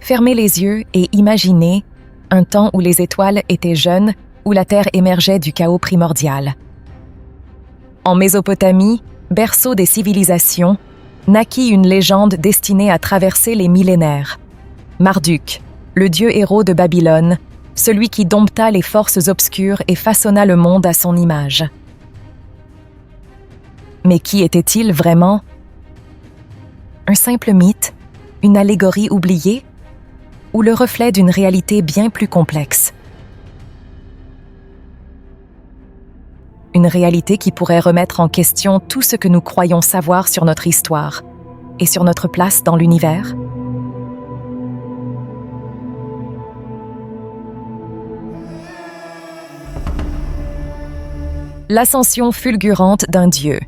Fermez les yeux et imaginez un temps où les étoiles étaient jeunes, où la Terre émergeait du chaos primordial. En Mésopotamie, berceau des civilisations, naquit une légende destinée à traverser les millénaires. Marduk, le dieu héros de Babylone, celui qui dompta les forces obscures et façonna le monde à son image. Mais qui était-il vraiment? Un simple mythe, une allégorie oubliée, ou le reflet d'une réalité bien plus complexe? Une réalité qui pourrait remettre en question tout ce que nous croyons savoir sur notre histoire et sur notre place dans l'univers? L'ascension fulgurante d'un dieu.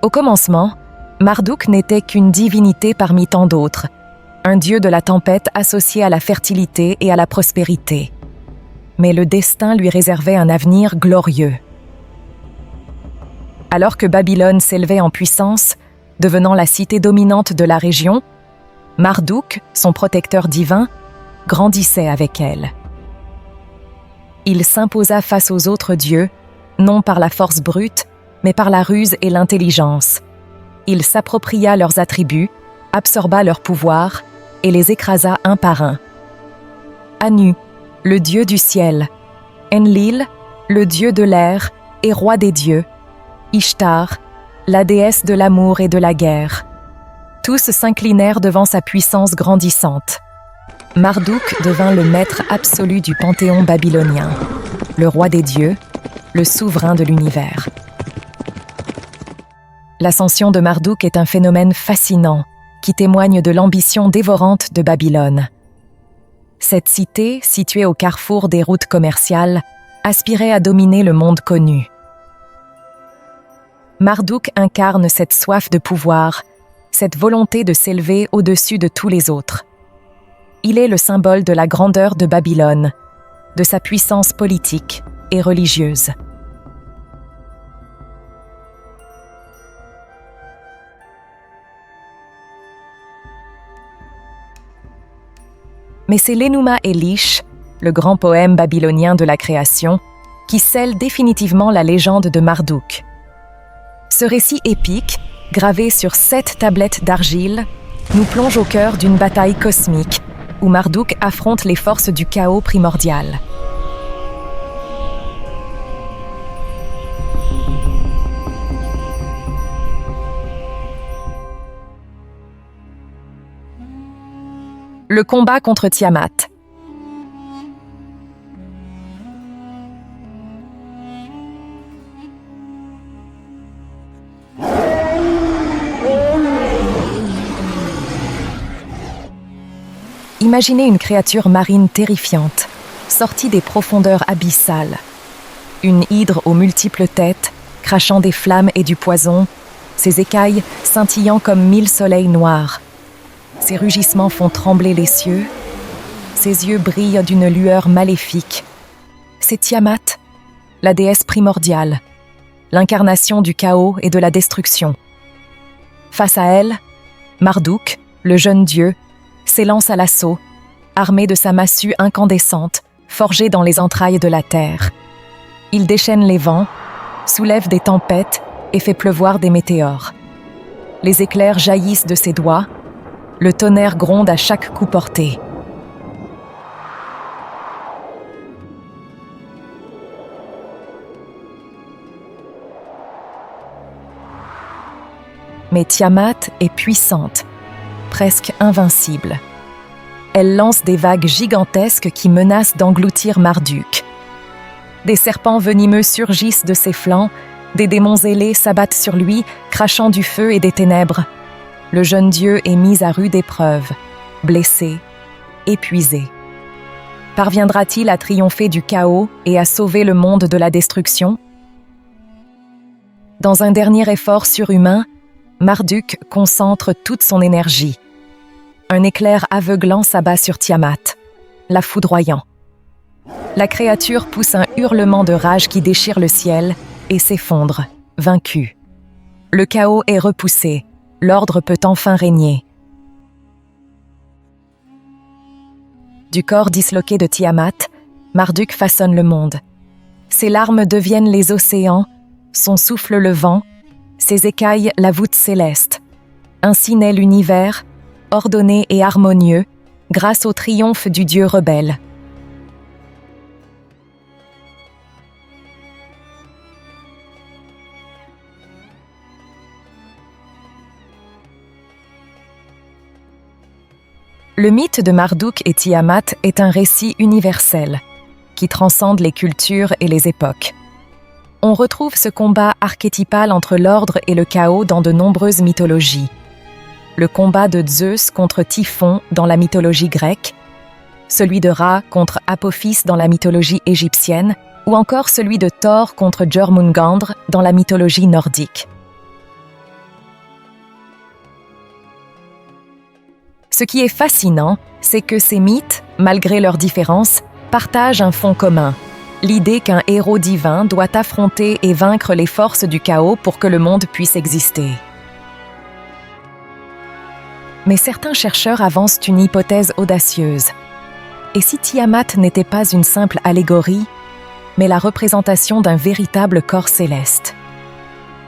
Au commencement, Marduk n'était qu'une divinité parmi tant d'autres, un dieu de la tempête associé à la fertilité et à la prospérité. Mais le destin lui réservait un avenir glorieux. Alors que Babylone s'élevait en puissance, devenant la cité dominante de la région, Marduk, son protecteur divin, grandissait avec elle. Il s'imposa face aux autres dieux, non par la force brute, mais par la ruse et l'intelligence. Il s'appropria leurs attributs, absorba leur pouvoir et les écrasa un par un. Anu, le dieu du ciel, Enlil, le dieu de l'air et roi des dieux, Ishtar, la déesse de l'amour et de la guerre. Tous s'inclinèrent devant sa puissance grandissante. Marduk devint le maître absolu du panthéon babylonien, le roi des dieux, le souverain de l'univers. L'ascension de Marduk est un phénomène fascinant qui témoigne de l'ambition dévorante de Babylone. Cette cité, située au carrefour des routes commerciales, aspirait à dominer le monde connu. Marduk incarne cette soif de pouvoir, cette volonté de s'élever au-dessus de tous les autres. Il est le symbole de la grandeur de Babylone, de sa puissance politique et religieuse. Mais c'est l'Enuma Elish, le grand poème babylonien de la création, qui scelle définitivement la légende de Marduk. Ce récit épique, gravé sur 7 tablettes d'argile, nous plonge au cœur d'une bataille cosmique où Marduk affronte les forces du chaos primordial. Le combat contre Tiamat. Imaginez une créature marine terrifiante, sortie des profondeurs abyssales. Une hydre aux multiples têtes, crachant des flammes et du poison, ses écailles scintillant comme 1000 soleils noirs. Ses rugissements font trembler les cieux, ses yeux brillent d'une lueur maléfique. C'est Tiamat, la déesse primordiale, l'incarnation du chaos et de la destruction. Face à elle, Marduk, le jeune dieu, s'élance à l'assaut, armé de sa massue incandescente, forgée dans les entrailles de la terre. Il déchaîne les vents, soulève des tempêtes et fait pleuvoir des météores. Les éclairs jaillissent de ses doigts, le tonnerre gronde à chaque coup porté. Mais Tiamat est puissante, presque invincible. Elle lance des vagues gigantesques qui menacent d'engloutir Marduk. Des serpents venimeux surgissent de ses flancs, des démons ailés s'abattent sur lui, crachant du feu et des ténèbres. Le jeune dieu est mis à rude épreuve, blessé, épuisé. Parviendra-t-il à triompher du chaos et à sauver le monde de la destruction? Dans un dernier effort surhumain, Marduk concentre toute son énergie. Un éclair aveuglant s'abat sur Tiamat, la foudroyant. La créature pousse un hurlement de rage qui déchire le ciel et s'effondre, vaincue. Le chaos est repoussé, l'ordre peut enfin régner. Du corps disloqué de Tiamat, Marduk façonne le monde. Ses larmes deviennent les océans, son souffle le vent, ses écailles la voûte céleste. Ainsi naît l'univers, ordonné et harmonieux, grâce au triomphe du dieu rebelle. Le mythe de Marduk et Tiamat est un récit universel, qui transcende les cultures et les époques. On retrouve ce combat archétypal entre l'ordre et le chaos dans de nombreuses mythologies. Le combat de Zeus contre Typhon dans la mythologie grecque, celui de Ra contre Apophis dans la mythologie égyptienne, ou encore celui de Thor contre Jormungandr dans la mythologie nordique. Ce qui est fascinant, c'est que ces mythes, malgré leurs différences, partagent un fond commun, l'idée qu'un héros divin doit affronter et vaincre les forces du chaos pour que le monde puisse exister. Mais certains chercheurs avancent une hypothèse audacieuse. Et si Tiamat n'était pas une simple allégorie, mais la représentation d'un véritable corps céleste?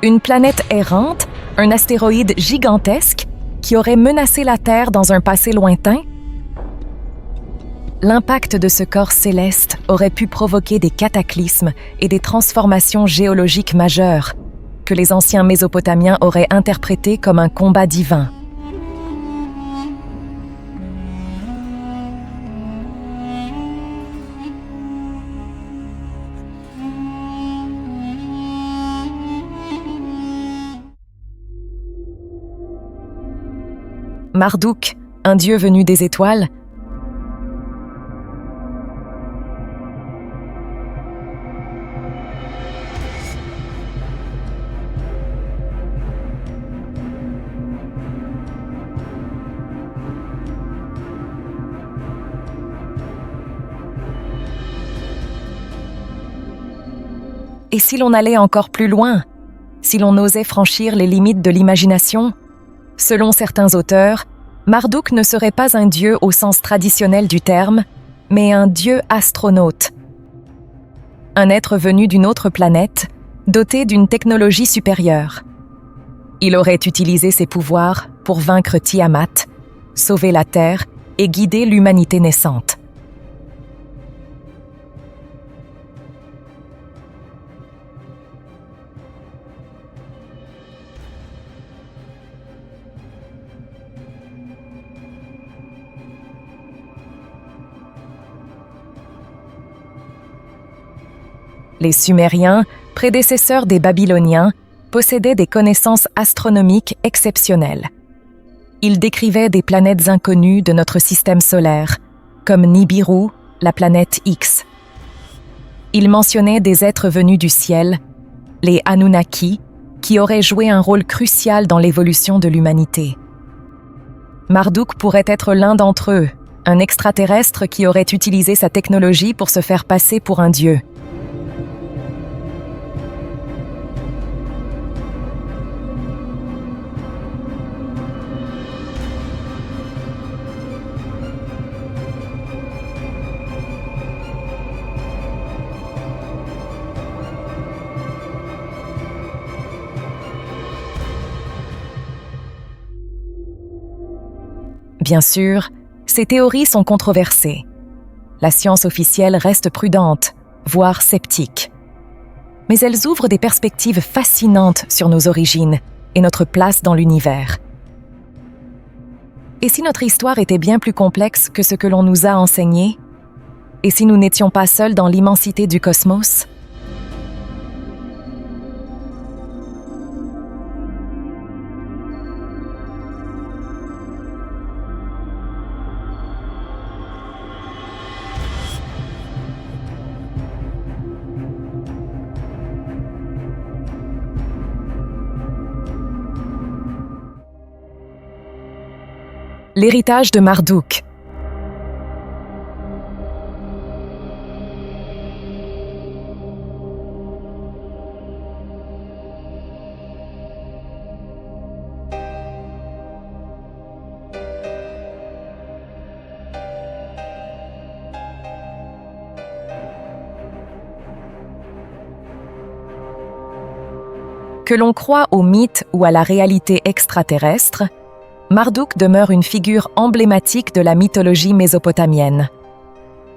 Une planète errante, un astéroïde gigantesque, qui aurait menacé la Terre dans un passé lointain? L'impact de ce corps céleste aurait pu provoquer des cataclysmes et des transformations géologiques majeures, que les anciens Mésopotamiens auraient interprétés comme un combat divin. Marduk, un dieu venu des étoiles? Et si l'on allait encore plus loin? Si l'on osait franchir les limites de l'imagination? Selon certains auteurs, Marduk ne serait pas un dieu au sens traditionnel du terme, mais un dieu astronaute. Un être venu d'une autre planète, doté d'une technologie supérieure. Il aurait utilisé ses pouvoirs pour vaincre Tiamat, sauver la Terre et guider l'humanité naissante. Les Sumériens, prédécesseurs des Babyloniens, possédaient des connaissances astronomiques exceptionnelles. Ils décrivaient des planètes inconnues de notre système solaire, comme Nibiru, la planète X. Ils mentionnaient des êtres venus du ciel, les Anunnaki, qui auraient joué un rôle crucial dans l'évolution de l'humanité. Marduk pourrait être l'un d'entre eux, un extraterrestre qui aurait utilisé sa technologie pour se faire passer pour un dieu. Bien sûr, ces théories sont controversées. La science officielle reste prudente, voire sceptique. Mais elles ouvrent des perspectives fascinantes sur nos origines et notre place dans l'univers. Et si notre histoire était bien plus complexe que ce que l'on nous a enseigné? Et si nous n'étions pas seuls dans l'immensité du cosmos? L'héritage de Marduk. Que l'on croie au mythe ou à la réalité extraterrestre, Marduk demeure une figure emblématique de la mythologie mésopotamienne.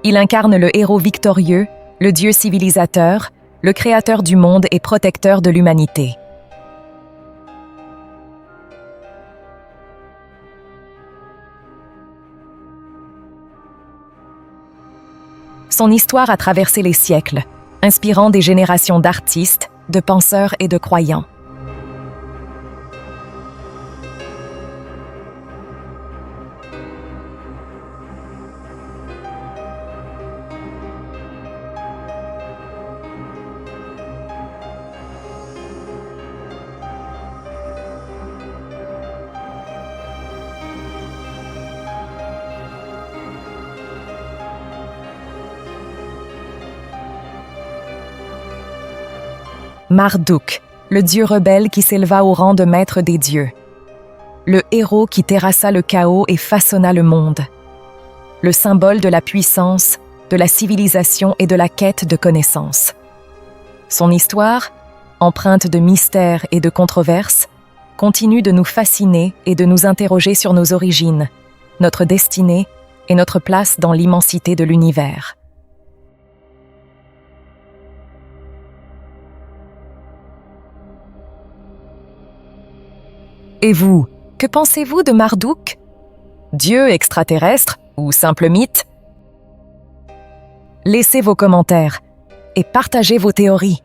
Il incarne le héros victorieux, le dieu civilisateur, le créateur du monde et protecteur de l'humanité. Son histoire a traversé les siècles, inspirant des générations d'artistes, de penseurs et de croyants. Marduk, le dieu rebelle qui s'éleva au rang de maître des dieux. Le héros qui terrassa le chaos et façonna le monde. Le symbole de la puissance, de la civilisation et de la quête de connaissance. Son histoire, empreinte de mystère et de controverses, continue de nous fasciner et de nous interroger sur nos origines, notre destinée et notre place dans l'immensité de l'univers. Et vous, que pensez-vous de Marduk? Dieu extraterrestre ou simple mythe? Laissez vos commentaires et partagez vos théories.